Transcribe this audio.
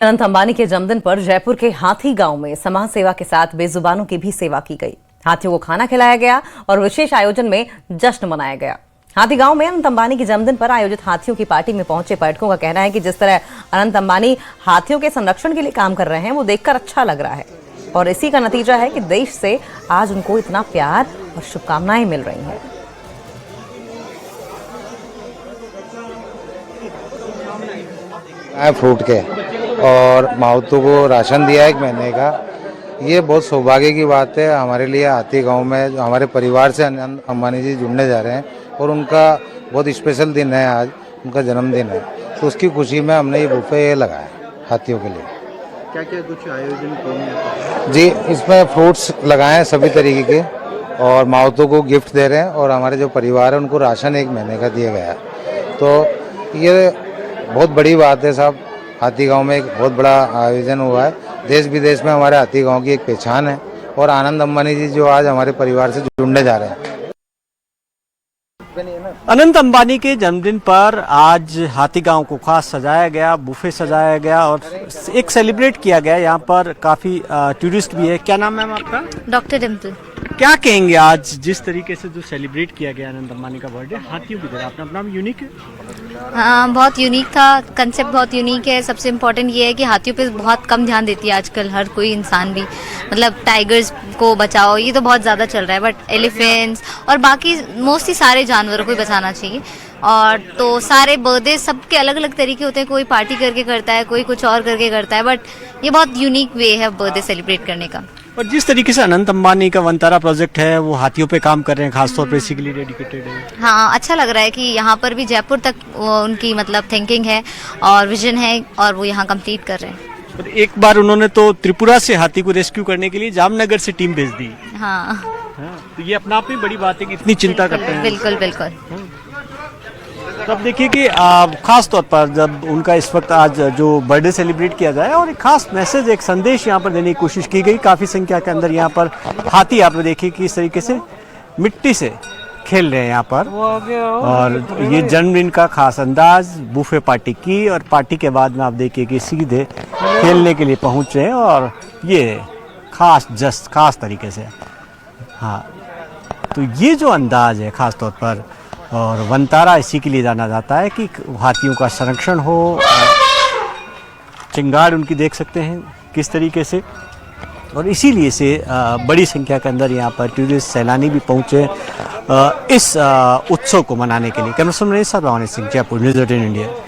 अनंत अंबानी के जन्मदिन पर जयपुर के हाथी गांव में समाज सेवा के साथ बेजुबानों की भी सेवा की गई। हाथियों को खाना खिलाया गया और विशेष आयोजन में जश्न मनाया गया। हाथी गांव में अनंत अंबानी के जन्मदिन पर आयोजित हाथियों की पार्टी में पहुंचे पर्यटकों का कहना है कि जिस तरह अनंत अंबानी हाथियों के संरक्षण के लिए काम कर रहे हैं वो देखकर अच्छा लग रहा है और इसी का नतीजा है कि देश से आज उनको इतना प्यार और शुभकामनाएं मिल रही हैं। फ्रूट के और माउतों को राशन दिया 1 महीने का। ये बहुत सौभाग्य की बात है हमारे लिए। हाथी गांव में जो हमारे परिवार से अनंत अंबानी जी जुड़ने जा रहे हैं और उनका बहुत स्पेशल दिन है, आज उनका जन्मदिन है, तो उसकी खुशी में हमने ये बुफे लगाया हाथियों के लिए। क्या क्या कुछ आयोजन किए जी, इसमें फ्रूट्स लगाए हैं सभी तरीके के और माउतों को गिफ्ट दे रहे हैं और हमारे जो परिवार है उनको राशन 1 महीने का दिया गया। तो ये बहुत बड़ी बात है साहब। हाथी गांव में एक बहुत बड़ा आयोजन हुआ है। देश विदेश में हमारे हाथी गांव की एक पहचान है और आनंद अंबानी जी जो आज हमारे परिवार से जुड़ने जा रहे हैं। अनंत अंबानी के जन्मदिन पर आज हाथी गांव को खास सजाया गया, बुफे सजाया गया और एक सेलिब्रेट किया गया। यहाँ पर काफी टूरिस्ट भी है। क्या नाम है मैम आपका? डॉक्टर डिम्पल। क्या कहेंगे आज जिस तरीके से जो सेलिब्रेट किया गया अनंत अंबानी का बर्थडे हाथियों की तरह? अपना नाम यूनिक है। हाँ, बहुत यूनिक था, कंसेप्ट बहुत यूनिक है। सबसे इम्पोर्टेंट ये है कि हाथियों पे बहुत कम ध्यान देती है आजकल हर कोई इंसान भी। मतलब टाइगर्स को बचाओ ये तो बहुत ज़्यादा चल रहा है, बट एलिफेंट्स और बाकी मोस्टली सारे जानवरों को ही बचाना चाहिए। और तो सारे बर्थडे सबके अलग अलग तरीके होते हैं, कोई पार्टी करके करता है, कोई कुछ और करके करता है, बट ये बहुत यूनिक वे है बर्थडे सेलिब्रेट करने का। और जिस तरीके से अनंत अंबानी का वंतारा प्रोजेक्ट है वो हाथियों पे काम कर रहे हैं, खासतौर पे इसी के लिए डेडिकेटेड है। हाँ, अच्छा लग रहा है कि यहाँ पर भी जयपुर तक उनकी मतलब थिंकिंग है और विजन है और वो यहाँ कंप्लीट कर रहे हैं। और एक बार उन्होंने तो त्रिपुरा से हाथी को रेस्क्यू करने के लिए जामनगर से टीम भेज दी। हाँ, तो ये अपना आप में बड़ी बात है कि इतनी चिंता करते हैं। बिल्कुल बिल्कुल। तो अब देखिए कि खास तौर पर जब उनका इस वक्त आज जो बर्थडे सेलिब्रेट किया जाए और एक खास मैसेज, एक संदेश यहाँ पर देने की कोशिश की गई। काफ़ी संख्या के अंदर यहाँ पर हाथी आप देखिए कि इस तरीके से मिट्टी से खेल रहे हैं यहाँ पर। और ये जन्मदिन का खास अंदाज, बुफे पार्टी की और पार्टी के बाद में आप देखिए कि सीधे खेलने के लिए पहुँच रहे हैं और ये खास तरीके से। हाँ, तो ये जो अंदाज है खास तौर पर, और वंतारा इसी के लिए जाना जाता है कि हाथियों का संरक्षण हो। चिंगार उनकी देख सकते हैं किस तरीके से, और इसीलिए से बड़ी संख्या के अंदर यहाँ पर टूरिस्ट सैलानी भी पहुँचे इस उत्सव को मनाने के लिए। Camera person Singh, Jaipur, news 18 India.